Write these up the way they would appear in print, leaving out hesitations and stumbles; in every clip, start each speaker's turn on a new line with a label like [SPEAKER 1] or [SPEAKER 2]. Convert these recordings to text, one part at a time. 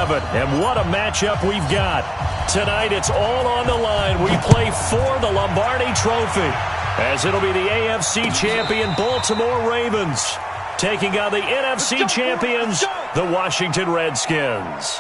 [SPEAKER 1] 11. And what a matchup we've got. Tonight, it's all on the line. We play for the Lombardi Trophy, as it'll be the AFC champion Baltimore Ravens taking on the NFC champions, the Washington Redskins.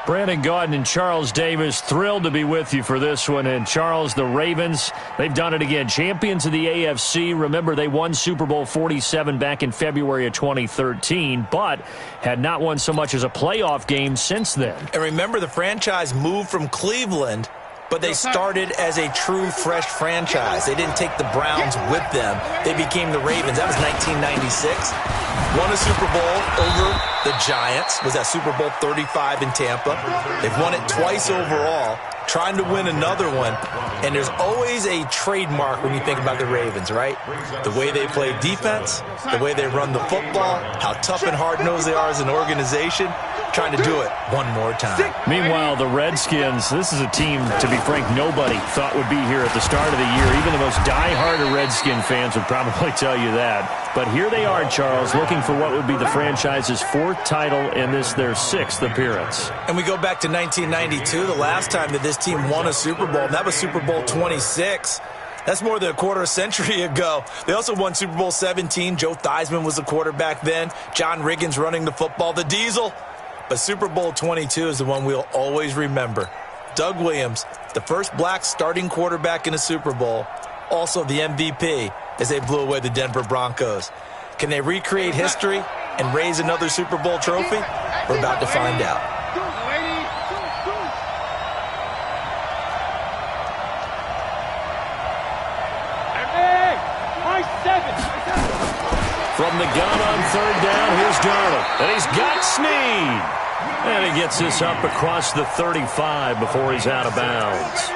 [SPEAKER 1] Brandon Gaudin and Charles Davis, thrilled to be with you for this one. And Charles, the Ravens, they've done it again. Champions of the AFC. Remember, they won Super Bowl 47 back in February of 2013, but had not won so much as a playoff game since then.
[SPEAKER 2] And remember, the franchise moved from Cleveland, but they started as a true fresh franchise. They didn't take the Browns with them. They became the Ravens. That was 1996. Won a Super Bowl over the Giants. Was that Super Bowl 35 in Tampa. They've won it twice overall. Trying to win another one. And there's always a trademark when you think about the Ravens, right? The way they play defense, the way they run the football, how tough and hard-nosed they are as an organization. Trying to do it one more time.
[SPEAKER 1] Meanwhile, the Redskins, this is a team, to be frank, nobody thought would be here at the start of the year. Even the most diehard of Redskin fans would probably tell you that. But here they are, Charles, looking for what would be the franchise's fourth title and this their sixth appearance.
[SPEAKER 2] And we go back to 1992, the last time that this team won a Super Bowl, and that was Super Bowl 26. That's more than a quarter century ago. They also won Super Bowl 17. Joe Theismann was the quarterback then. John Riggins running the football. The Diesel. But Super Bowl 22 is the one we'll always remember. Doug Williams, the first black starting quarterback in a Super Bowl, also the MVP as they blew away the Denver Broncos. Can they recreate history and raise another Super Bowl trophy? We're about to find out.
[SPEAKER 1] From the gun on third down, here's Darnold. And he's got Snead. And he gets this up across the 35 before he's out of bounds.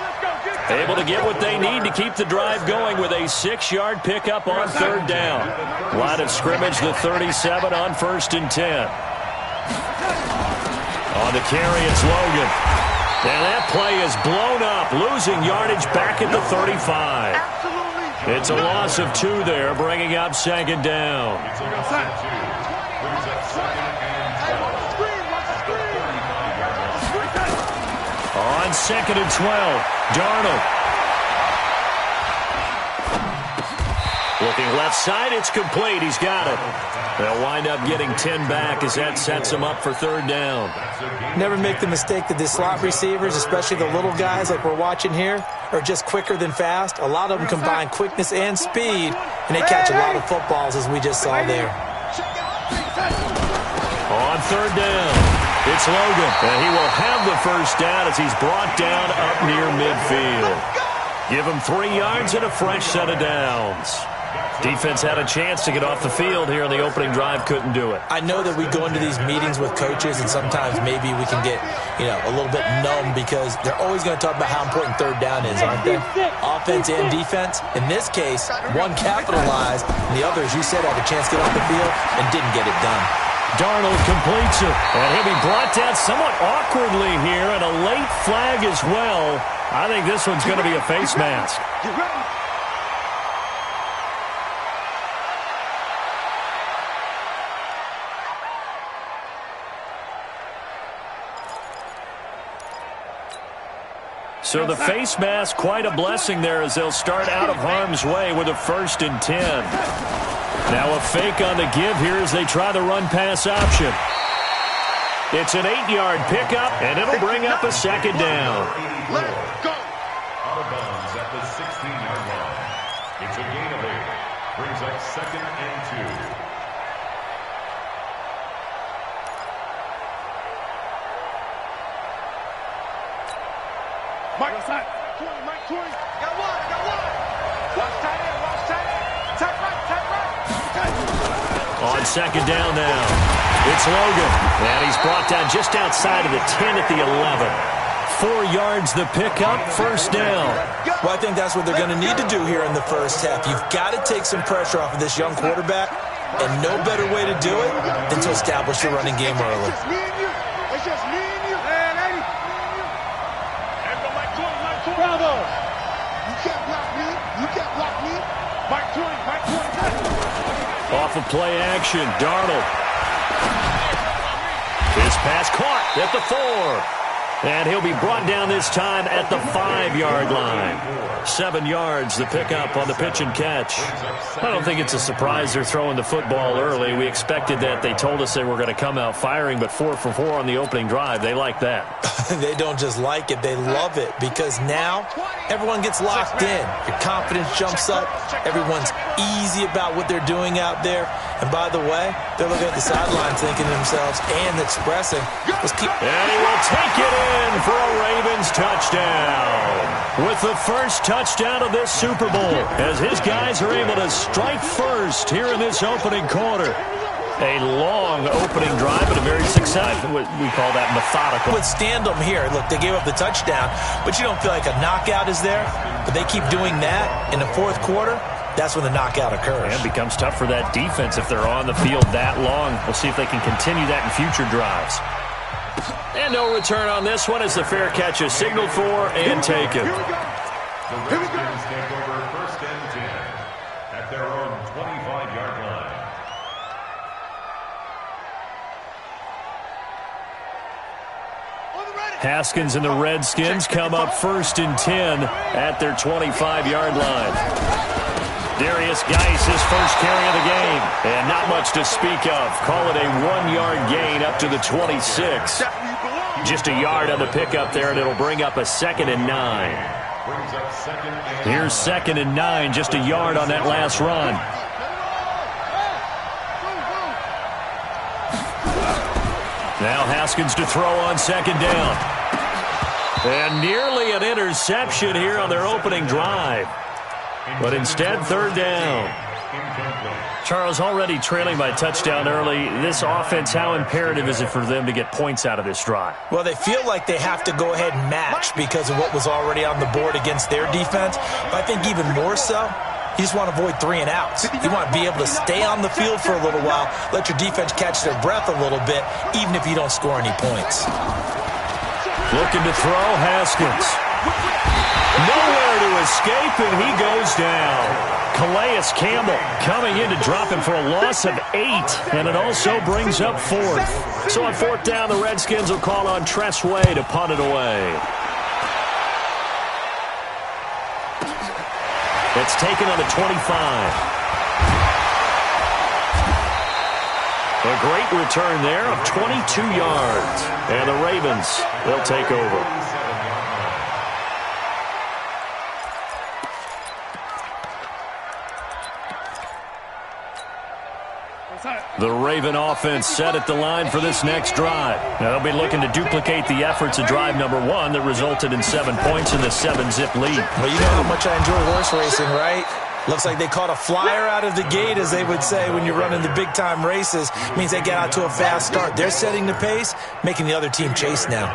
[SPEAKER 1] Able to get what they need to keep the drive going with a 6-yard pickup on third down. Line of scrimmage, the 37 on 1st and 10. On the carry, it's Logan. And that play is blown up, losing yardage back at the 35. It's a loss of 2 there, bringing up second down. On 2nd and 12, Darnold. Looking left side, it's complete. He's got it. They'll wind up getting 10 back as that sets him up for third down.
[SPEAKER 2] Never make the mistake that the slot receivers, especially the little guys like we're watching here, are just quicker than fast. A lot of them combine quickness and speed, and they catch a lot of footballs, as we just saw there.
[SPEAKER 1] On third down, it's Logan, and he will have the first down as he's brought down up near midfield. Give him 3 yards and a fresh set of downs. Defense had a chance to get off the field here in the opening drive, couldn't do it.
[SPEAKER 2] I know that we go into these meetings with coaches, and sometimes maybe we can get, a little bit numb because they're always going to talk about how important third down is, aren't they? Offense and defense. In this case, one capitalized, and the other, as you said, had a chance to get off the field and didn't get it done.
[SPEAKER 1] Darnold completes it, and he'll be brought down somewhat awkwardly here, and a late flag as well. I think this one's going to be a face mask. So the face mask, quite a blessing there as they'll start out of harm's way with a 1st and 10. Now a fake on the give here as they try the run-pass option. It's an 8-yard pickup, and it'll bring up a second down.
[SPEAKER 3] Let's go. Out of bounds at the 16-yard line. It's a gain of 8. Brings up 2nd and 2.
[SPEAKER 4] Mike 20, Mike 20. Got one. Watch tight end. Tight right.
[SPEAKER 1] On second down now, it's Logan. And he's brought down just outside of the 10 at the 11. 4 yards the pickup, first down.
[SPEAKER 2] Well, I think that's what they're going to need to do here in the first half. You've got to take some pressure off of this young quarterback, and no better way to do it than to establish the running game early.
[SPEAKER 4] It's just me and you. Bravo. You can't block me. Mike 20.
[SPEAKER 1] Off of play action, Darnold. His pass caught at the 4. And he'll be brought down this time at the 5-yard line. 7 yards, the pickup on the pitch and catch. I don't think it's a surprise they're throwing the football early. We expected that. They told us they were going to come out firing, but 4 for 4 on the opening drive. They like that.
[SPEAKER 2] They don't just like it, they love it, because now everyone gets locked in. Your confidence jumps up. Everyone's easy about what they're doing out there. And by the way, they're looking at the sideline thinking to themselves and expressing, let's keep...
[SPEAKER 1] And he will take it in for a Ravens touchdown. With the first touchdown of this Super Bowl, as his guys are able to strike first here in this opening quarter. A long opening drive, but a very successful, we call that methodical.
[SPEAKER 2] Withstand them here. Look, they gave up the touchdown, but you don't feel like a knockout is there. But they keep doing that in the fourth quarter. That's when the knockout occurs.
[SPEAKER 1] And it becomes tough for that defense if they're on the field that long. We'll see if they can continue that in future drives. And no return on this one as the fair catch is signaled for and taken.
[SPEAKER 3] The Redskins take over first and 10 at their own 25-yard line.
[SPEAKER 1] Haskins and the Redskins come up first and 10 at their 25-yard line. Darius Geis, his first carry of the game. And not much to speak of. Call it a 1-yard gain up to the 26. Just a yard on the pickup there, and it'll bring up a 2nd and 9. Here's 2nd and 9, just a yard on that last run. Now Haskins to throw on 2nd down. And nearly an interception here on their opening drive. But instead, 3rd down. Charles, already trailing by touchdown early. This offense, how imperative is it for them to get points out of this drive?
[SPEAKER 2] Well, they feel like they have to go ahead and match because of what was already on the board against their defense. But I think even more so, you just want to avoid 3 and outs. You want to be able to stay on the field for a little while, let your defense catch their breath a little bit, even if you don't score any points.
[SPEAKER 1] Looking to throw, Haskins. Nowhere to escape, and he goes down. Calais Campbell coming in to drop him for a loss of 8, and it also brings up 4th. So on 4th down, the Redskins will call on Tressway to punt it away. It's taken on the 25. A great return there of 22 yards. And the Ravens, they'll take over. The Raven offense set at the line for this next drive. Now they'll be looking to duplicate the efforts of drive number 1 that resulted in 7 points in the 7-zip lead.
[SPEAKER 2] Well, you know how much I enjoy horse racing, right? Looks like they caught a flyer out of the gate, as they would say when you're running the big-time races. Means they get out to a fast start. They're setting the pace, making the other team chase now.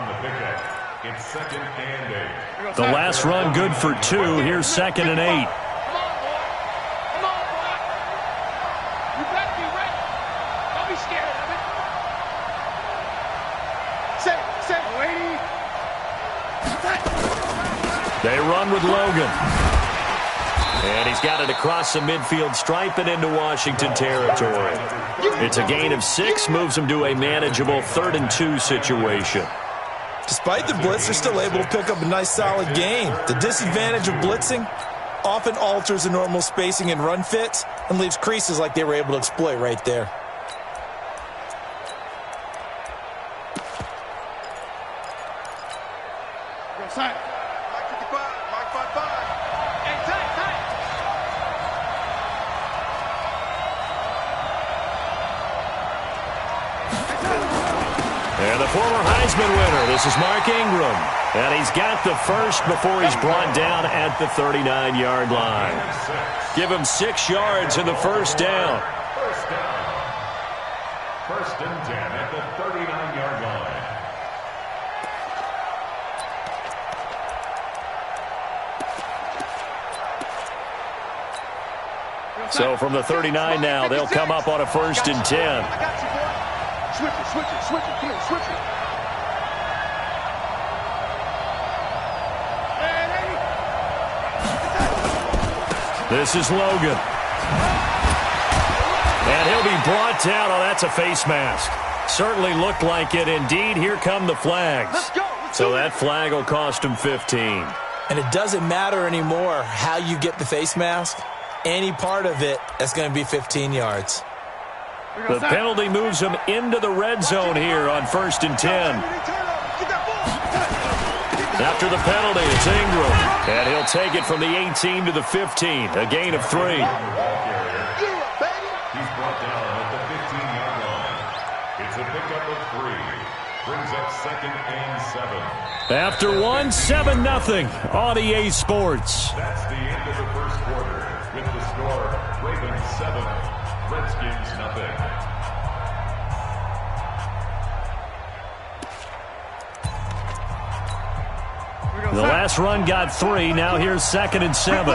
[SPEAKER 1] The last run good for 2. Here's 2nd and 8. They run with Logan. And he's got it across the midfield stripe and into Washington territory. It's a gain of 6, moves him to a manageable 3rd and 2 situation.
[SPEAKER 2] Despite the blitz, they're still able to pick up a nice solid gain. The disadvantage of blitzing often alters the normal spacing and run fits and leaves creases like they were able to exploit right there.
[SPEAKER 1] And the former Heisman winner, this is Mark Ingram. And he's got the first before he's brought down at the 39-yard line. Give him 6 yards in the first down.
[SPEAKER 3] First and 10 at the 39-yard line.
[SPEAKER 1] So from the 39 now, they'll come up on a 1st and 10.
[SPEAKER 4] I got you, boy. Switch it, switch it, switch it. Come here, switch it.
[SPEAKER 1] This is Logan. And he'll be brought down. Oh, that's a face mask. Certainly looked like it. Indeed, here come the flags. So that flag will cost him 15.
[SPEAKER 2] And it doesn't matter anymore how you get the face mask. Any part of it, that's going to be 15 yards.
[SPEAKER 1] The penalty moves him into the red zone here on 1st and 10. After the penalty, it's Ingram. And he'll take it from the 18 to the 15. A gain of 3.
[SPEAKER 3] He's brought down at the 15-yard line. It's a pickup of 3. Brings up 2nd and 7.
[SPEAKER 1] After 1, 7-0 on EA Sports.
[SPEAKER 3] That's the end of the first quarter. With the score, Ravens 7, Redskins 0.
[SPEAKER 1] The last run got 3. Now here's 2nd and 7.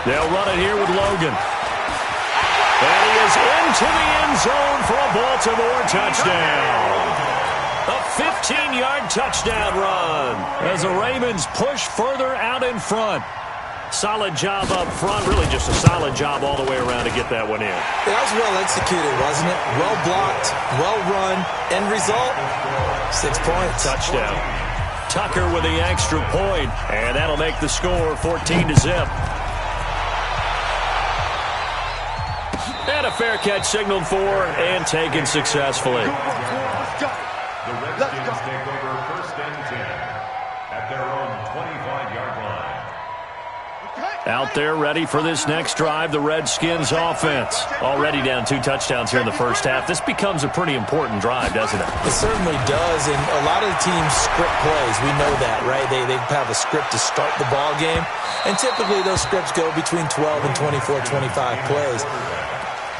[SPEAKER 1] They'll run it here with Logan. And he is into the end zone for a Baltimore touchdown. A 15-yard touchdown run as the Ravens push further out in front. Solid job up front. Really just a solid job all the way around to get that one in.
[SPEAKER 2] That was well executed, wasn't it? Well blocked, well run. End result, 6 points.
[SPEAKER 1] Touchdown. Tucker with the extra point, and that'll make the score 14-0. And a fair catch signaled for and taken successfully.
[SPEAKER 3] The Redskins take over 1st and 10 at their own 25-yard line.
[SPEAKER 1] Out there ready for this next drive, the Redskins offense. Already down 2 touchdowns here in the first half. This becomes a pretty important drive, doesn't it?
[SPEAKER 2] It certainly does, and a lot of the teams script plays. We know that, right? They have a script to start the ball game, and typically those scripts go between 12 and 24, 25 plays.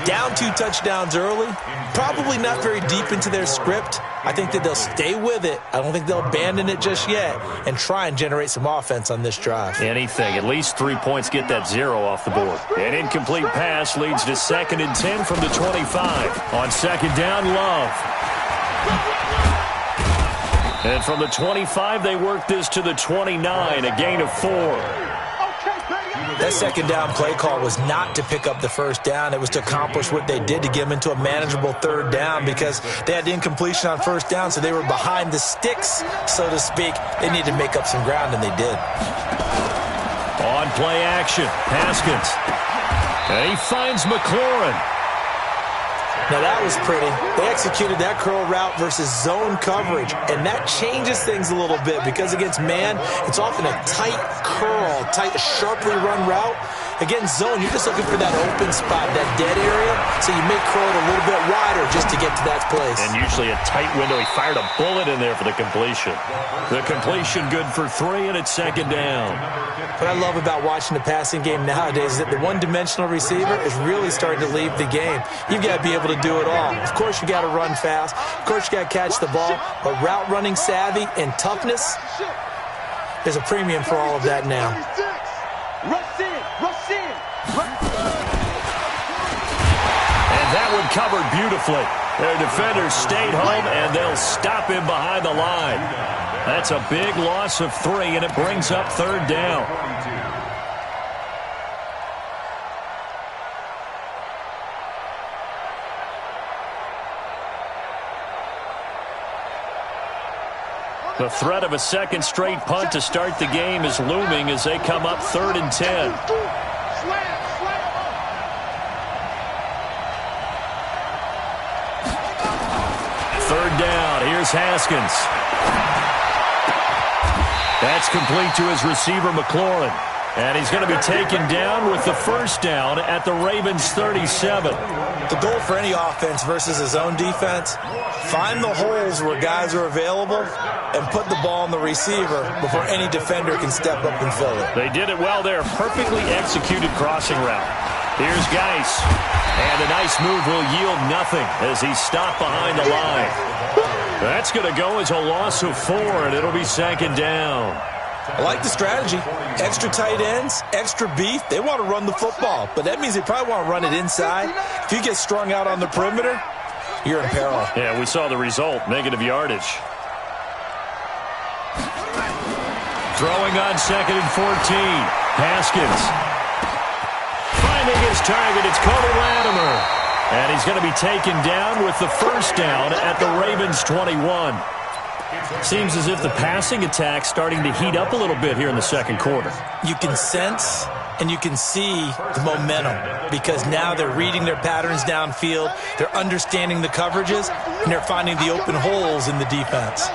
[SPEAKER 2] Down 2 touchdowns early, probably not very deep into their script. I think that they'll stay with it. I don't think they'll abandon it just yet and try and generate some offense on this drive.
[SPEAKER 1] Anything. At least 3 points, get that 0 off the board. An incomplete pass leads to 2nd and 10 from the 25. On 2nd down, Love. And from the 25, they work this to the 29, a gain of 4.
[SPEAKER 2] That 2nd down play call was not to pick up the 1st down. It was to accomplish what they did to get them into a manageable 3rd down because they had incompletion on 1st down, so they were behind the sticks, so to speak. They needed to make up some ground, and they did.
[SPEAKER 1] On play action, Haskins. And he finds McLaurin.
[SPEAKER 2] Now that was pretty. They executed that curl route versus zone coverage, and that changes things a little bit because against man, it's often a tight curl, sharply run route. Against zone, you're just looking for that open spot, that dead area, so you may curl it a little bit wider just to get to that place.
[SPEAKER 1] And usually a tight window. He fired a bullet in there for the completion. The completion good for 3, and it's 2nd down.
[SPEAKER 2] What I love about watching the passing game nowadays is that the one-dimensional receiver is really starting to leave the game. You've got to be able to do it all. Of course, you got to run fast. Of course, you got to catch the ball. But route running savvy and toughness, there's a premium for all of that now.
[SPEAKER 1] And that one covered beautifully. Their defenders stayed home, and they'll stop him behind the line. That's a big loss of 3, and it brings up 3rd down. The threat of a 2nd straight punt to start the game is looming as they come up 3rd and 10. 3rd down. Here's Haskins. That's complete to his receiver, McLaurin. And he's going to be taken down with the 1st down at the Ravens' 37.
[SPEAKER 2] The goal for any offense versus a zone defense, find the holes where guys are available and put the ball on the receiver before any defender can step up and fill it.
[SPEAKER 1] They did it well there. Perfectly executed crossing route. Here's Geis. And a nice move will yield nothing as he's stopped behind the line. That's going to go as a loss of 4, and it'll be 2nd down.
[SPEAKER 2] I like the strategy. Extra tight ends, extra beef. They want to run the football, but that means they probably want to run it inside. If you get strung out on the perimeter, you're in peril.
[SPEAKER 1] Yeah, we saw the result, negative yardage. Throwing on 2nd and 14. Haskins. Finding his his target. It's Cody Latimer. And he's going to be taken down with the first down at the Ravens 21. Seems as if the passing attack's starting to heat up a little bit here in the second quarter.
[SPEAKER 2] You can sense and you can see the momentum because now they're reading their patterns downfield, they're understanding the coverages, and they're finding the open holes in the defense.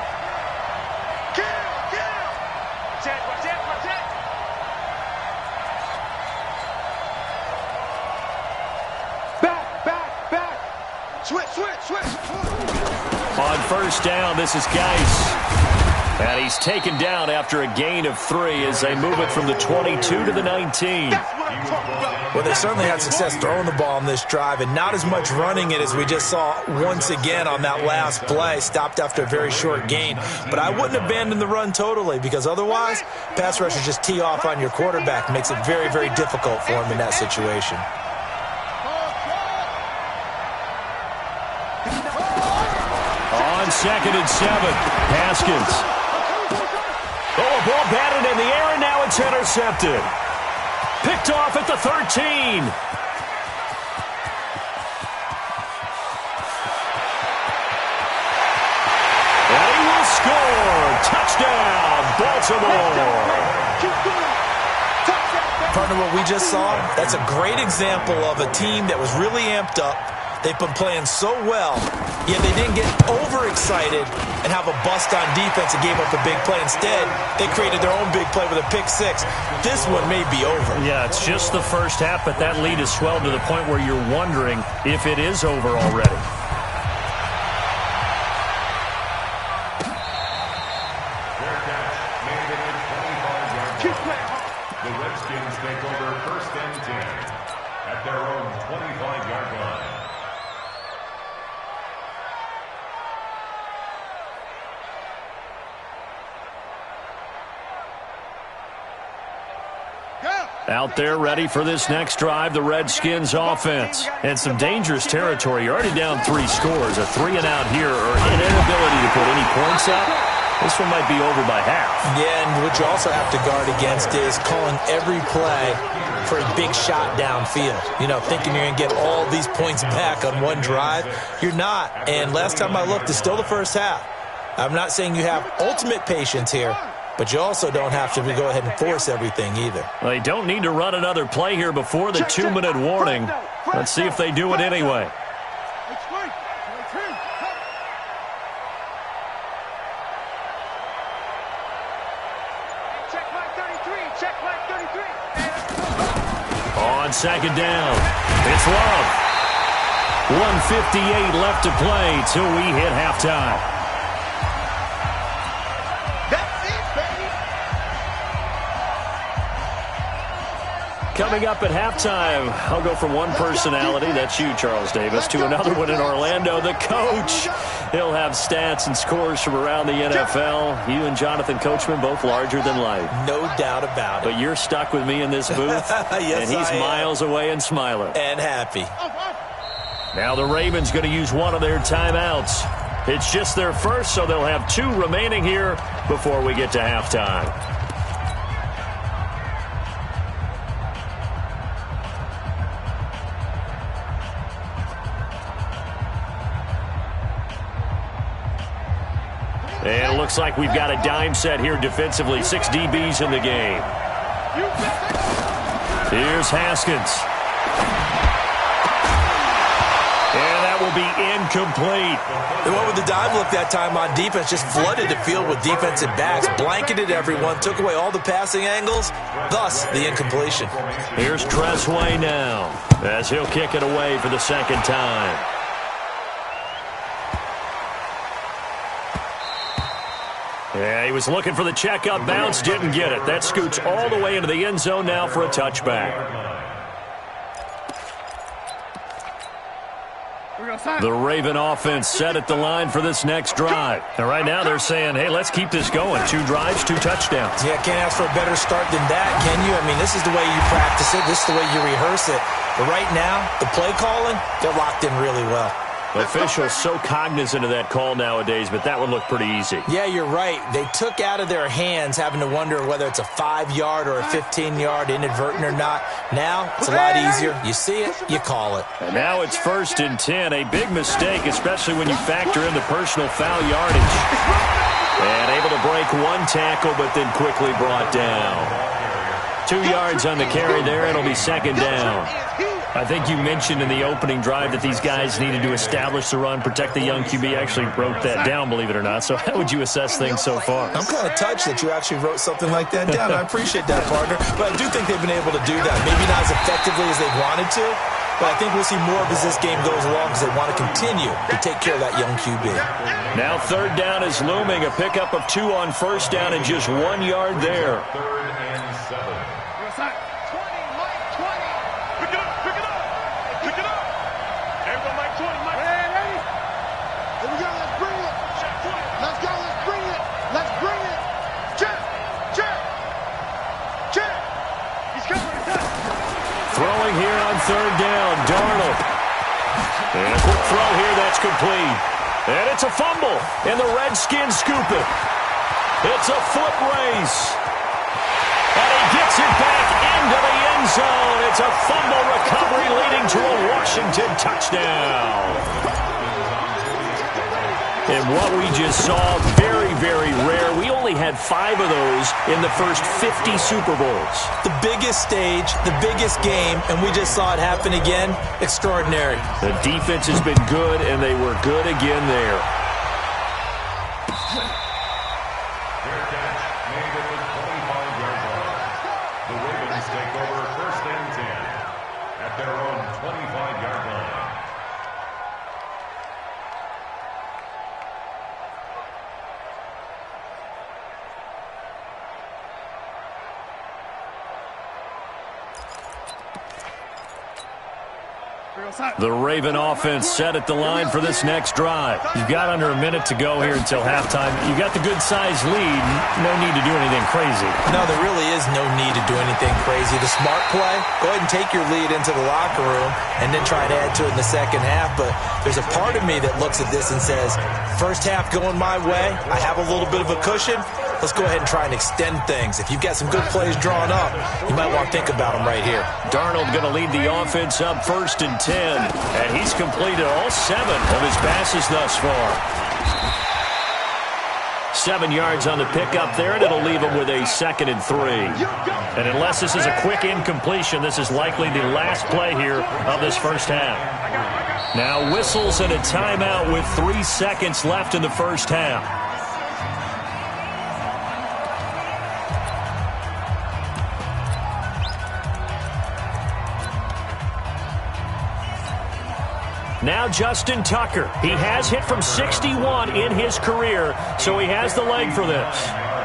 [SPEAKER 1] On first down, this is Geis. And he's taken down after a gain of 3 as they move it from the 22 to the 19.
[SPEAKER 2] Well, they certainly had success throwing the ball on this drive and not as much running it as we just saw once again on that last play. Stopped after a very short gain. But I wouldn't abandon the run totally because otherwise, pass rushers just tee off on your quarterback. Makes it very, very difficult for him in that situation.
[SPEAKER 1] On 2nd and 7, Haskins. Oh, ball batted in the air, and now it's intercepted. Picked off at the 13. And he will score. Touchdown, Baltimore.
[SPEAKER 2] Partner, what we just saw, that's a great example of a team that was really amped up. They've been playing so well, yet they didn't get overexcited and have a bust on defense and gave up a big play. Instead, they created their own big play with a pick-6. This one may be over.
[SPEAKER 1] Yeah, it's just the first half, but that lead has swelled to the point where you're wondering if it is over already.
[SPEAKER 3] The Redskins take over 1st and 10 at their own 25-yard line.
[SPEAKER 1] Out there ready for this next drive, the Redskins offense. And some dangerous territory. You're already down 3 scores. A 3-and-out here or an inability to put any points up. This one might be over by half.
[SPEAKER 2] Yeah, and what you also have to guard against is calling every play for a big shot downfield. You know, thinking you're going to get all these points back on one drive. You're not. And last time I looked, it's still the first half. I'm not saying you have ultimate patience here, but you also don't have to go ahead and force everything either.
[SPEAKER 1] Well, they don't need to run another play here before the 2-minute warning. Let's see if they do it anyway. On 2nd down, it's Love. 1:58 left to play till we hit halftime. Coming up at halftime, I'll go from one personality, that's you, Charles Davis, to another one in Orlando, the coach. He'll have stats and scores from around the NFL. You and Jonathan Coachman, both larger than life.
[SPEAKER 2] No doubt about it.
[SPEAKER 1] But you're stuck with me in this booth,
[SPEAKER 2] yes,
[SPEAKER 1] and he's miles away and smiling.
[SPEAKER 2] And happy.
[SPEAKER 1] Now the Ravens going to use one of their timeouts. It's just their first, so they'll have 2 remaining here before we get to halftime. And it looks like we've got a dime set here defensively. 6 DBs in the game. Here's Haskins. And that will be incomplete.
[SPEAKER 2] They went with the dive look that time on defense. Just flooded the field with defensive backs. Blanketed everyone. Took away all the passing angles. Thus, the incompletion.
[SPEAKER 1] Here's Tressway now as he'll kick it away for the 2nd time. Yeah, he was looking for the checkup bounce, didn't get it. That scoots all the way into the end zone now for a touchback. The Raven offense set at the line for this next drive. And right now they're saying, hey, let's keep this going. 2 drives, 2 touchdowns.
[SPEAKER 2] Yeah, can't ask for a better start than that, can you? I mean, this is the way you practice it. This is the way you rehearse it. But right now, the play calling, they're locked in really well.
[SPEAKER 1] Officials so cognizant of that call nowadays, but that would look pretty easy.
[SPEAKER 2] Yeah, you're right. They took out of their hands having to wonder whether it's a 5-yard or a 15-yard inadvertent or not. Now, it's a lot easier. You see it, you call it.
[SPEAKER 1] And now it's 1st and 10. A big mistake, especially when you factor in the personal foul yardage. And able to break one tackle, but then quickly brought down. 2 yards on the carry there. It'll be 2nd down. I think you mentioned in the opening drive that these guys needed to establish the run, protect the young QB. I actually wrote that down, believe it or not. So how would you assess things so far?
[SPEAKER 2] I'm kind of touched that you actually wrote something like that down. I appreciate that, partner. But I do think they've been able to do that. Maybe not as effectively as they wanted to, but I think we'll see more of as this game goes along because they want to continue to take care of that young QB.
[SPEAKER 1] Now 3rd down is looming. A pickup of 2 on 1st down and just 1 yard there.
[SPEAKER 3] 3rd and 7.
[SPEAKER 1] Throwing here on 3rd down, Darnold. And a quick throw here, that's complete. And it's a fumble, and the Redskins scoop it. It's a foot race. And he gets it back into the end zone. It's a fumble recovery leading to a Washington touchdown. And what we just saw, very, very rare. We only had 5 of those in the first 50 Super Bowls.
[SPEAKER 2] The biggest stage, the biggest game, and we just saw it happen again. Extraordinary.
[SPEAKER 1] The defense has been good, and they were good again there.
[SPEAKER 3] Their catch made at the 25-yard line. The Ravens take over 1st and 10 at their own 25-yard line.
[SPEAKER 1] The Raven offense set at the line for this next drive. You've got under a minute to go here until halftime. You've got the good-sized lead. No need to do anything crazy.
[SPEAKER 2] No, there really is no need to do anything crazy. The smart play, go ahead and take your lead into the locker room and then try to add to it in the second half. But there's a part of me that looks at this and says, first half going my way, I have a little bit of a cushion. Let's go ahead and try and extend things. If you've got some good plays drawn up, you might want to think about them right here.
[SPEAKER 1] Darnold going to lead the offense up 1st and 10. And he's completed all 7 of his passes thus far. 7 yards on the pickup there, and it'll leave him with a 2nd and 3. And unless this is a quick incompletion, this is likely the last play here of this first half. Now whistles and a timeout with 3 seconds left in the first half. Now Justin Tucker. He has hit from 61 in his career, so he has the leg for this.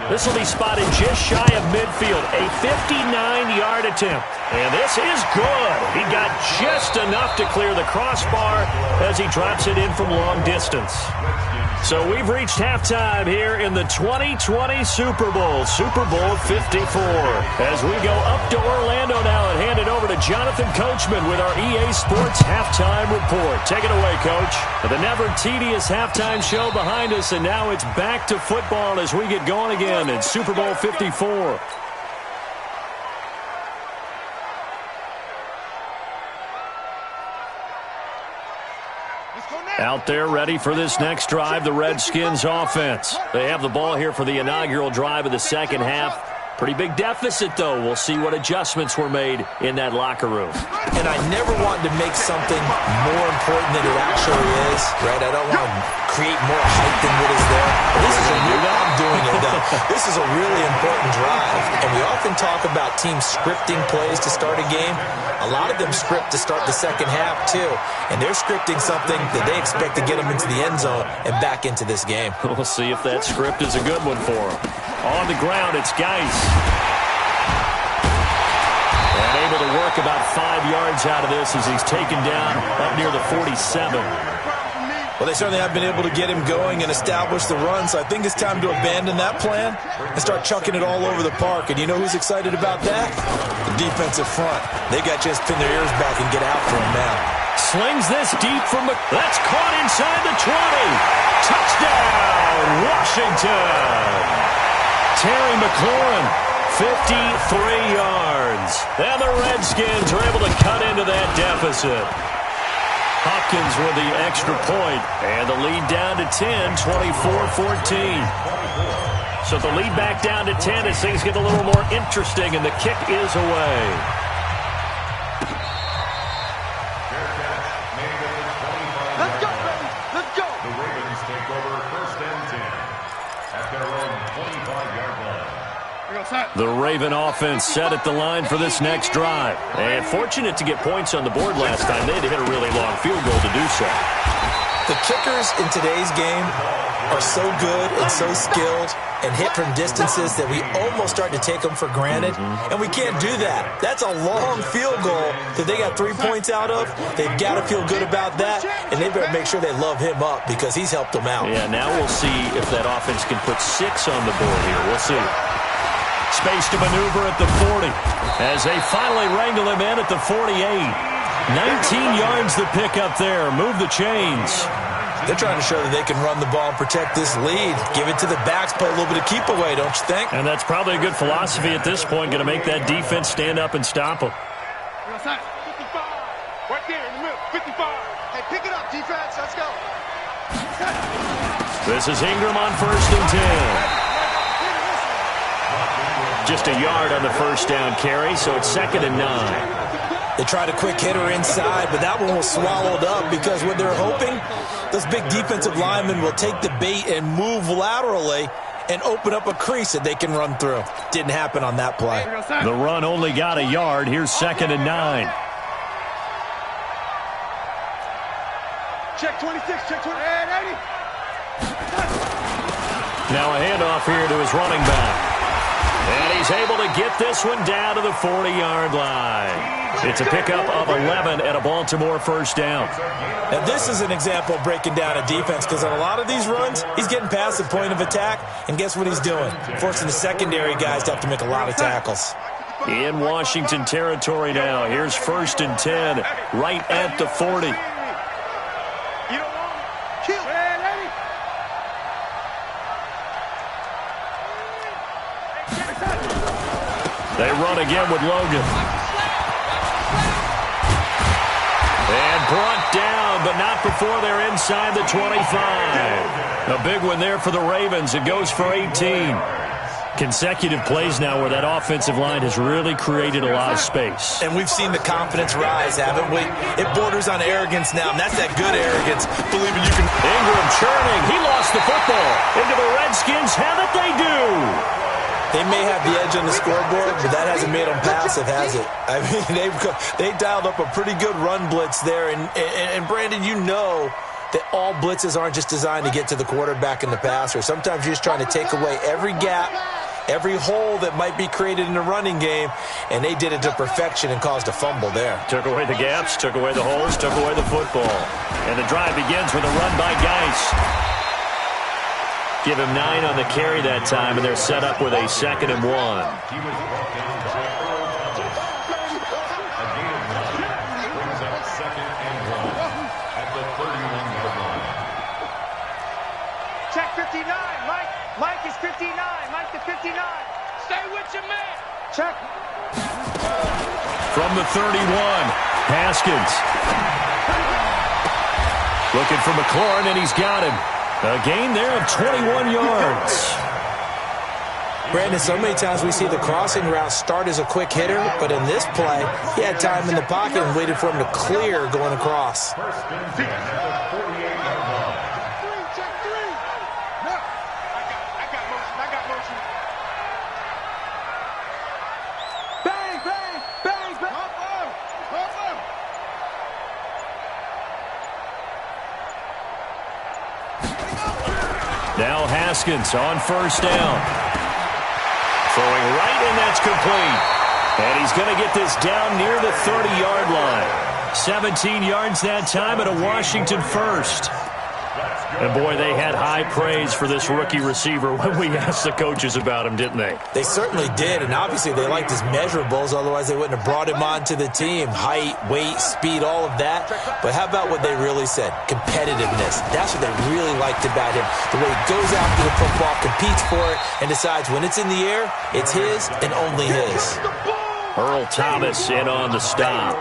[SPEAKER 1] This will be spotted just shy of midfield. A 59-yard attempt. And this is good. He got just enough to clear the crossbar as he drops it in from long distance. So we've reached halftime here in the 2020 Super Bowl, Super Bowl 54. As we go up to Orlando now and hand it over to Jonathan Coachman with our EA Sports Halftime Report. Take it away, Coach. The never tedious halftime show behind us, and now it's back to football as we get going again in Super Bowl 54. Out there ready for this next drive, the Redskins offense. They have the ball here for the inaugural drive of the second half. Pretty big deficit, though. We'll see what adjustments were made in that locker room.
[SPEAKER 2] And I never want to make something more important than it actually is, right? I don't want to create more hype than what is there. This is I'm doing it, though. This is a really important drive. And we often talk about teams scripting plays to start a game. A lot of them script to start the second half, too. And they're scripting something that they expect to get them into the end zone and back into this game.
[SPEAKER 1] We'll see if that script is a good one for them. On the ground, it's Geis. And able to work about 5 yards out of this as he's taken down up near the 47.
[SPEAKER 2] Well, they certainly have been able to get him going and establish the run, so I think it's time to abandon that plan and start chucking it all over the park. And you know who's excited about that? The defensive front. They got just pin their ears back and get after him now.
[SPEAKER 1] slings this deep from the... That's caught inside the 20. Touchdown, Washington. Terry McLaurin, 53 yards. And the Redskins are able to cut into that deficit. Hopkins with the extra point, and the lead down to 10, 24-14. So the lead back down to 10 as things get a little more interesting, and the kick is away.
[SPEAKER 4] Let's go, baby. Let's go.
[SPEAKER 3] The Ravens take over first and 10 at their own 25-yard line.
[SPEAKER 1] The Raven offense set at the line for this next drive. And fortunate to get points on the board last time. They had to hit a really long field goal to do so.
[SPEAKER 2] The kickers in today's game are so good and so skilled and hit from distances that we almost start to take them for granted. And we can't do that. That's a long field goal that they got 3 points out of. They've got to feel good about that, and they better make sure they love him up because he's helped them out.
[SPEAKER 1] Yeah, now we'll see if that offense can put 6 on the board here. We'll see. Space to maneuver at the 40 as they finally wrangle him in at the 48. 19 yards to pick up there. Move the chains.
[SPEAKER 2] They're trying to show that they can run the ball and protect this lead. Give it to the backs, play a little bit of keep away, don't you think?
[SPEAKER 1] And that's probably a good philosophy at this point, going to make that defense stand up and stop them.
[SPEAKER 4] 55. Right there in the middle. 55. Hey, pick it up, defense. Let's go.
[SPEAKER 1] This is Ingram on first and 10. Just a yard on the first down carry, so it's 2nd and 9.
[SPEAKER 2] They tried a quick hitter inside, but that one was swallowed up because what they're hoping, those big defensive linemen will take the bait and move laterally and open up a crease that they can run through. Didn't happen on that play.
[SPEAKER 1] The run only got a yard. Here's 2nd and 9.
[SPEAKER 4] Check 26, check 20.
[SPEAKER 1] Now a handoff here to his running back. And he's able to get this one down to the 40-yard line. It's a pickup of 11 and a Baltimore first down.
[SPEAKER 2] Now, this is an example of breaking down a defense because on a lot of these runs, he's getting past the point of attack, and guess what he's doing? Forcing the secondary guys to have to make a lot of tackles.
[SPEAKER 1] In Washington territory now. Here's 1st and 10, right at the 40.
[SPEAKER 4] You don't want it. Kill.
[SPEAKER 1] They run again with Logan. And brought down, but not before they're inside the 25. A big one there for the Ravens. It goes for 18. Consecutive plays now where that offensive line has really created a lot of space.
[SPEAKER 2] And we've seen the confidence rise, haven't we? It borders on arrogance now, and that's that good arrogance, believing you can...
[SPEAKER 1] Ingram churning. He lost the football. Into the Redskins. Have it they do.
[SPEAKER 2] They may have the edge on the scoreboard, but that hasn't made them passive, has it? I mean, they dialed up a pretty good run blitz there. And Brandon, you know that all blitzes aren't just designed to get to the quarterback and the passer. Sometimes you're just trying to take away every gap, every hole that might be created in the running game, and they did it to perfection and caused a fumble there.
[SPEAKER 1] Took away the gaps, took away the holes, took away the football. And the drive begins with a run by Geis. Give him 9 on the carry that time, and they're set up with a 2nd and 1.
[SPEAKER 3] He was brought down to a gain of 1. Brings up 2nd and 1 at the 31-yard line.
[SPEAKER 4] Check 59. Mike is 59. Mike to 59. Stay with your man. Check.
[SPEAKER 1] From the 31, Haskins. Looking for McLaurin, and he's got him. A gain there of 21 yards.
[SPEAKER 2] Brandon, so many times we see the crossing route start as a quick hitter, but in this play, he had time in the pocket and waited for him to clear going across.
[SPEAKER 3] First and 10 at the 48-yard line.
[SPEAKER 4] Check 3. No. I got motion. Bang, bang, bang, bang.
[SPEAKER 1] Now Haskins on first down. Throwing right, and that's complete. And he's going to get this down near the 30-yard line. 17 yards that time, and a Washington first. And, boy, they had high praise for this rookie receiver when we asked the coaches about him, didn't they?
[SPEAKER 2] They certainly did, and obviously they liked his measurables. Otherwise, they wouldn't have brought him onto the team. Height, weight, speed, all of that. But how about what they really said? Competitiveness. That's what they really liked about him. The way he goes after the football, competes for it, and decides when it's in the air, it's his and only his.
[SPEAKER 1] Earl Thomas in on the stop.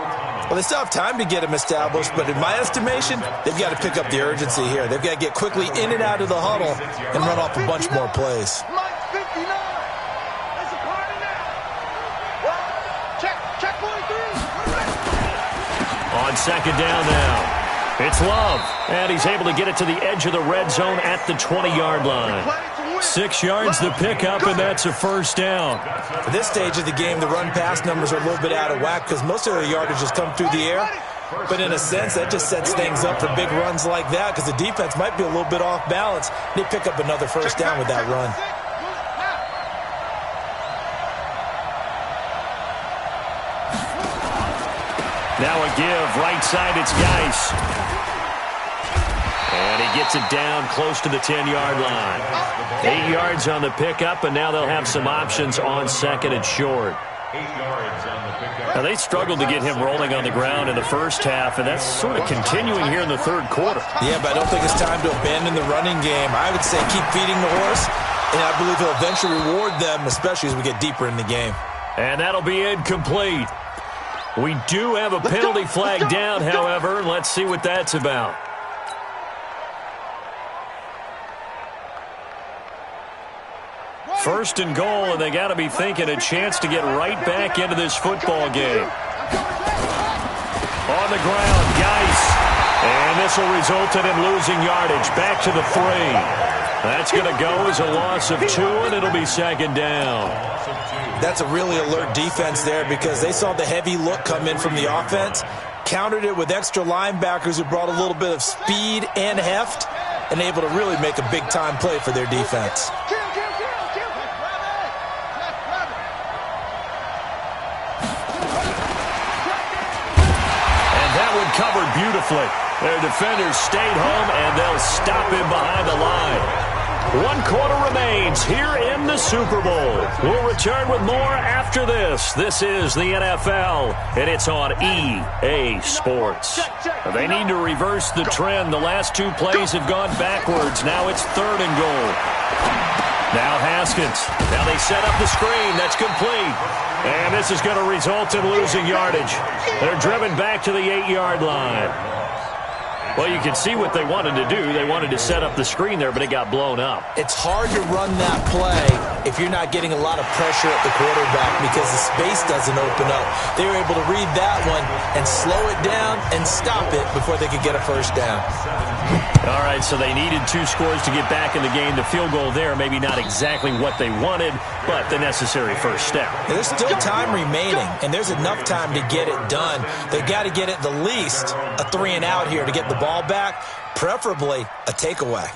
[SPEAKER 2] Well, they still have time to get him established, but in my estimation, they've got to pick up the urgency here. They've got to get quickly in and out of the huddle and run off a bunch more plays.
[SPEAKER 1] On second down now. It's Love, and he's able to get it to the edge of the red zone at the 20-yard line. 6 yards the pickup, and that's a first down.
[SPEAKER 2] At this stage of the game, the run-pass numbers are a little bit out of whack because most of their yardage has come through the air. But in a sense, that just sets things up for big runs like that because the defense might be a little bit off balance. They pick up another first down with that run.
[SPEAKER 1] Now a give, right side, it's Geis. And he gets it down close to the 10-yard line. 8 yards on the pickup, and now they'll have some options on second and short.
[SPEAKER 3] 8 yards on the pickup.
[SPEAKER 1] Now, they struggled to get him rolling on the ground in the first half, and that's sort of continuing here in the third quarter.
[SPEAKER 2] Yeah, but I don't think it's time to abandon the running game. I would say keep feeding the horse, and I believe he'll eventually reward them, especially as we get deeper in the game.
[SPEAKER 1] And that'll be incomplete. We do have a penalty flag down, however. Let's see what that's about. First and goal, and they got to be thinking a chance to get right back into this football game. On the ground, Geis. And this will result in him losing yardage. Back to the 3. That's going to go as a loss of 2, and it'll be second down.
[SPEAKER 2] That's a really alert defense there because they saw the heavy look come in from the offense, countered it with extra linebackers who brought a little bit of speed and heft, and able to really make a big-time play for their defense.
[SPEAKER 1] Covered beautifully. Their defenders stayed home, and they'll stop him behind the line. 1 quarter remains here in the Super Bowl. We'll return with more after this. This is the NFL, and it's on EA Sports. They need to reverse the trend. The last 2 plays have gone backwards. Now it's 3rd and goal. Now Haskins. Now they set up the screen. That's complete. And this is going to result in losing yardage. They're driven back to the 8-yard line. Well, you can see what they wanted to do. They wanted to set up the screen there, but it got blown up.
[SPEAKER 2] It's hard to run that play if you're not getting a lot of pressure at the quarterback because the space doesn't open up. They were able to read that one and slow it down and stop it before they could get a first down.
[SPEAKER 1] All right, so they needed 2 scores to get back in the game. The field goal there, maybe not exactly what they wanted, but the necessary first step.
[SPEAKER 2] There's still time remaining, and there's enough time to get it done. They've got to get at the least a 3-and-out here to get the ball back, preferably a takeaway.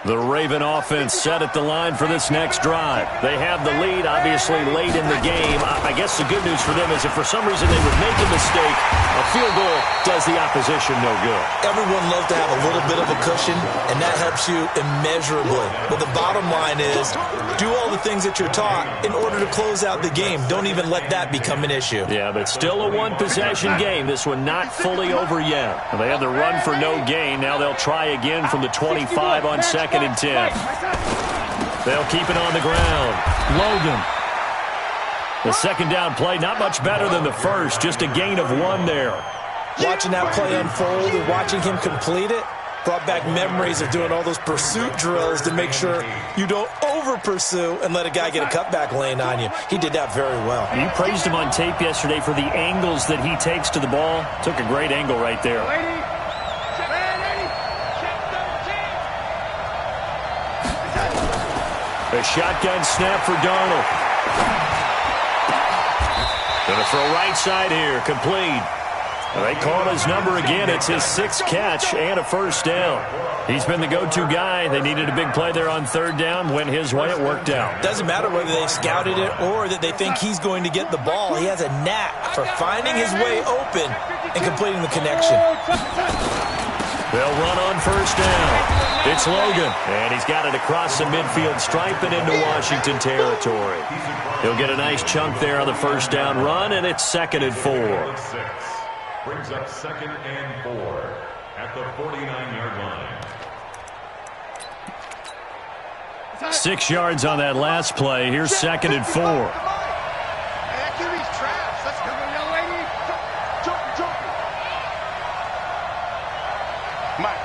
[SPEAKER 1] The Raven offense set at the line for this next drive. They have the lead, obviously, late in the game. I guess the good news for them is if for some reason they would make a mistake, a field goal does the opposition no good.
[SPEAKER 2] Everyone loves to have a little bit of a cushion, and that helps you immeasurably. But the bottom line is do all the things that you're taught in order to close out the game. Don't even let that become an issue.
[SPEAKER 1] Yeah, but still a 1-possession game. This one not fully over yet. They had the run for no gain. Now they'll try again from the 25 on second and 10. They'll keep it on the ground. Logan. The second down play, not much better than the first. Just a gain of 1 there.
[SPEAKER 2] Watching that play unfold and watching him complete it brought back memories of doing all those pursuit drills to make sure you don't over-pursue and let a guy get a cutback lane on you. He did that very well.
[SPEAKER 1] You praised him on tape yesterday for the angles that he takes to the ball. Took a great angle right there. A shotgun snap for Darnold. Going to throw right side here, complete. They call his number again. It's his 6th catch and a first down. He's been the go-to guy. They needed a big play there on 3rd down. Went his way. It worked out.
[SPEAKER 2] Doesn't matter whether they've scouted it or that they think he's going to get the ball. He has a knack for finding his way open and completing the connection.
[SPEAKER 1] They'll run on 1st down. It's Logan, and he's got it across the midfield stripe and into Washington territory. He'll get a nice chunk there on the 1st down run, and it's 2nd and 4.
[SPEAKER 3] Brings up 2nd and 4 at the 49-yard line.
[SPEAKER 1] 6 yards on that last play. Here's 2nd and 4.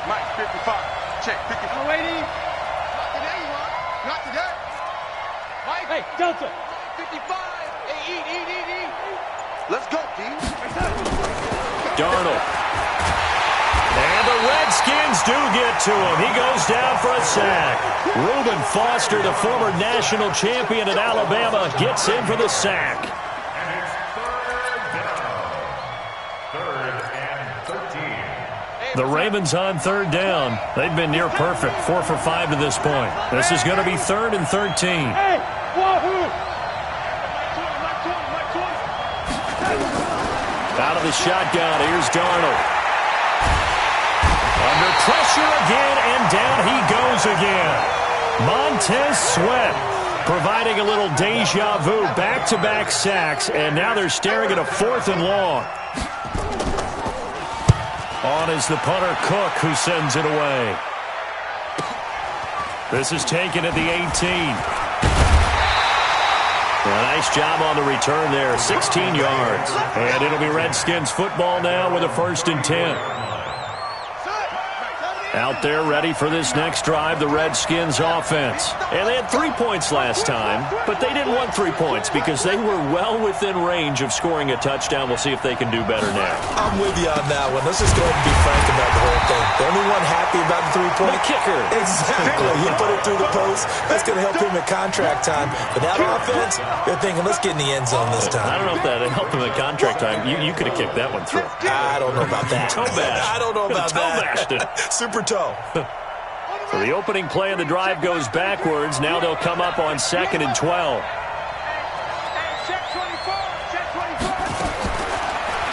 [SPEAKER 4] Mike, 55. Check, 55. Oh, 80. Not today, Ron. Not today. Mike. Hey, Delta. 55. Hey, eat. Let's go, D.
[SPEAKER 1] Darnold. And the Redskins do get to him. He goes down for a sack. Reuben Foster, the former national champion at Alabama, gets in for the sack.
[SPEAKER 3] And it's 3rd down. 3rd and 13.
[SPEAKER 1] The Ravens on 3rd down. They've been near perfect, 4 for 5 to this point. This is going to be 3rd and 13.
[SPEAKER 4] Hey, wahoo!
[SPEAKER 1] Out of the shotgun, here's Darnold. Under pressure again, and down he goes again. Montez Sweat providing a little deja vu, back-to-back sacks, and now they're staring at a 4th and long. On is the punter Cook, who sends it away. This is taken at the 18. A nice job on the return there, 16 yards. And it'll be Redskins football now with a 1st and 10. Out there ready for this next drive, the Redskins offense. And they had 3 points last time, but they didn't want 3 points because they were well within range of scoring a touchdown. We'll see if they can do better now.
[SPEAKER 2] I'm with you on that one. Let's just go ahead and be frank about the whole thing. The only one happy about the 3-point?
[SPEAKER 1] The kicker.
[SPEAKER 2] Exactly. He put it through the post. That's going to help him at contract time. But that offense, they're thinking, let's get in the end zone this time.
[SPEAKER 1] I don't know if that helped him at contract time. You could have kicked that one through.
[SPEAKER 2] I don't know about that.
[SPEAKER 1] Toe bash.
[SPEAKER 2] I don't know about
[SPEAKER 1] Toe bashed it.
[SPEAKER 2] Super toe.
[SPEAKER 1] So the opening play of the drive goes backwards. Now they'll come up on 2nd and 12.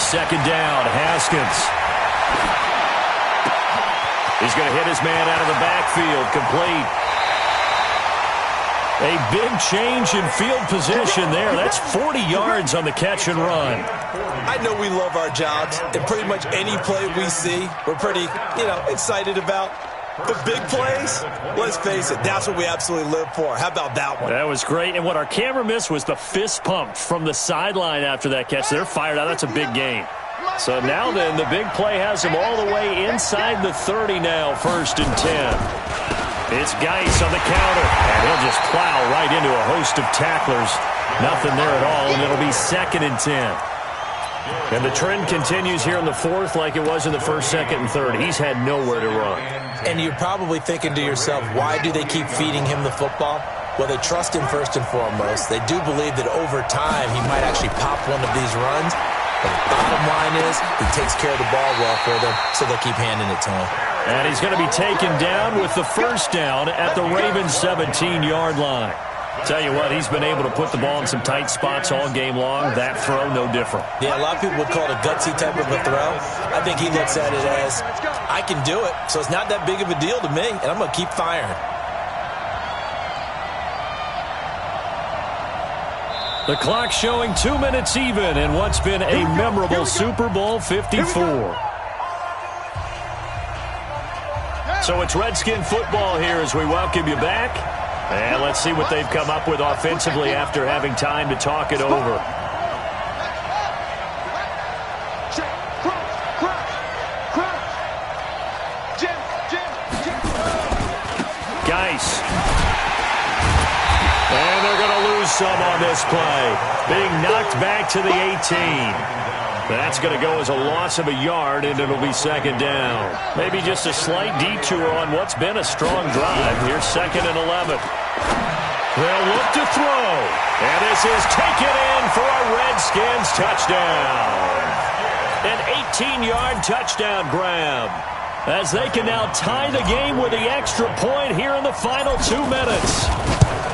[SPEAKER 1] Second down, Haskins. He's going to hit his man out of the backfield, complete. A big change in field position there. That's 40 yards on the catch and run.
[SPEAKER 2] I know we love our jobs, and pretty much any play we see, we're pretty, excited about. The big plays, let's face it, that's what we absolutely live for. How about that one?
[SPEAKER 1] That was great. And what our camera missed was the fist pump from the sideline after that catch. They're fired out. That's a big gain. So now then, the big play has them all the way inside the 30 now, 1st and 10. It's Geis on the counter, and he'll just plow right into a host of tacklers. Nothing there at all, and it'll be 2nd and 10. And the trend continues here in the 4th like it was in the 1st, 2nd, and 3rd. He's had nowhere to run.
[SPEAKER 2] And you're probably thinking to yourself, why do they keep feeding him the football? Well, they trust him first and foremost. They do believe that over time he might actually pop one of these runs. But the bottom line is he takes care of the ball well for them, so they'll keep handing it to him.
[SPEAKER 1] And he's going to be taken down with the 1st down at the Ravens' 17-yard line. Tell you what, he's been able to put the ball in some tight spots all game long. That throw, no different.
[SPEAKER 2] Yeah, a lot of people would call it a gutsy type of a throw. I think he looks at it as, I can do it, so it's not that big of a deal to me, and I'm going to keep firing.
[SPEAKER 1] The clock showing 2 minutes even in what's been a memorable Super Bowl 54. So it's Redskin football here as we welcome you back. And let's see what they've come up with offensively after having time to talk it over. Geis. And they're going to lose some on this play. Being knocked back to the 18. That's going to go as a loss of a yard, and it'll be 2nd down. Maybe just a slight detour on what's been a strong drive. Here's 2nd and 11. They'll look to throw. And this is taken in for a Redskins touchdown. An 18-yard touchdown grab, as they can now tie the game with the extra point here in the final 2 minutes.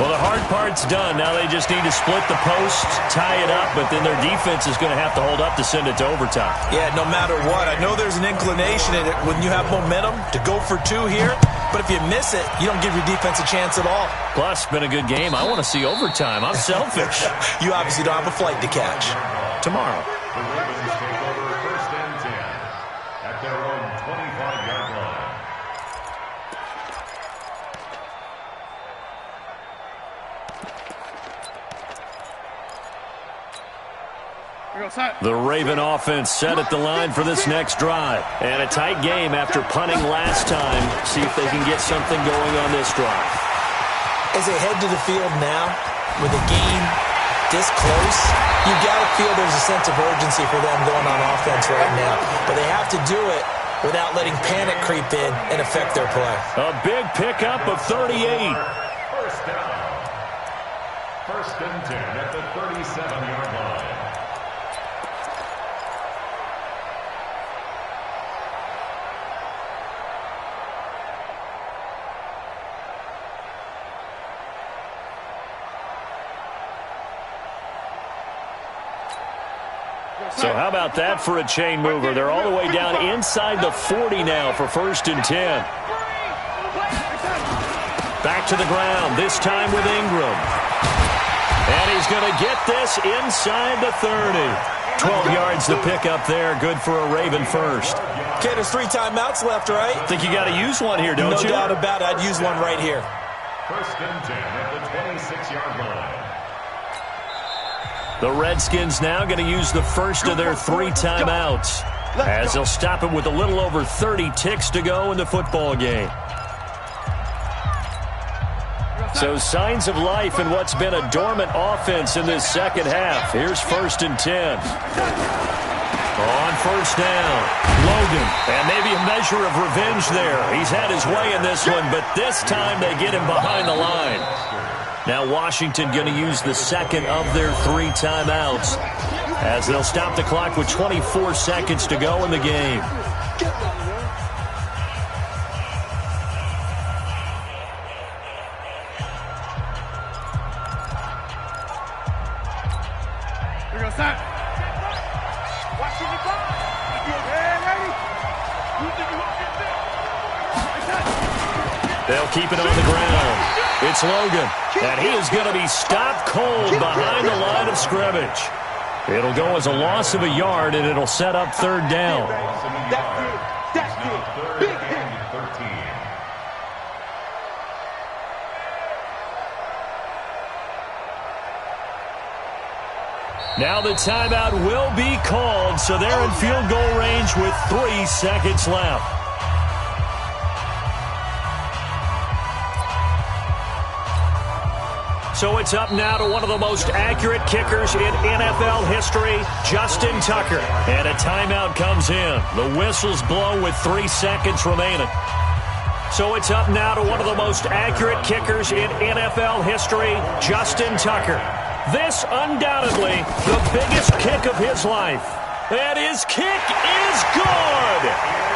[SPEAKER 1] Well, the hard part's done. Now they just need to split the post, tie it up, but then their defense is going to have to hold up to send it to overtime.
[SPEAKER 2] Yeah, no matter what. I know there's an inclination in it when you have momentum to go for 2 here, but if you miss it, you don't give your defense a chance at all.
[SPEAKER 1] Plus, been a good game. I want to see overtime. I'm selfish.
[SPEAKER 2] You obviously don't have a flight to catch.
[SPEAKER 1] Tomorrow.
[SPEAKER 3] The Ravens take over 1st and 10 at their own 25-yard line.
[SPEAKER 1] The Raven offense set at the line for this next drive. And a tight game after punting last time. See if they can get something going on this drive.
[SPEAKER 2] As they head to the field now, with the game this close, you've got to feel there's a sense of urgency for them going on offense right now. But they have to do it without letting panic creep in and affect their play.
[SPEAKER 1] A big pickup of 38.
[SPEAKER 3] First down. 1st and 10 at the 37-yard line.
[SPEAKER 1] So how about that for a chain mover? They're all the way down inside the 40 now for 1st and 10. Back to the ground, this time with Ingram. And he's going to get this inside the 30. 12 yards to pick up there. Good for a Raven first.
[SPEAKER 2] Okay, there's 3 timeouts left, right?
[SPEAKER 1] Think you got to use one here, don't you?
[SPEAKER 2] No doubt about it. I'd use one right here.
[SPEAKER 3] 1st and 10 at the 26-yard line.
[SPEAKER 1] The Redskins now going to use the first of their 3 timeouts, as they'll stop it with a little over 30 ticks to go in the football game. So signs of life in what's been a dormant offense in this second half. Here's 1st and 10. On 1st down, Logan, and maybe a measure of revenge there. He's had his way in this one, but this time they get him behind the line. Now Washington going to use the second of their 3 timeouts, as they'll stop the clock with 24 seconds to go in the game.
[SPEAKER 4] Here goes that.
[SPEAKER 1] They'll keep it on the ground. It's Logan, and he is going to be stopped cold behind the line of scrimmage. It'll go as a loss of a yard, and it'll set up 3rd down.
[SPEAKER 3] Big hit. 13.
[SPEAKER 1] Now the timeout will be called, so they're in field goal range with 3 seconds left. So it's up now to one of the most accurate kickers in NFL history, Justin Tucker. And a timeout comes in. The whistles blow with 3 seconds remaining. So it's up now to one of the most accurate kickers in NFL history, Justin Tucker. This undoubtedly the biggest kick of his life. And his kick is good!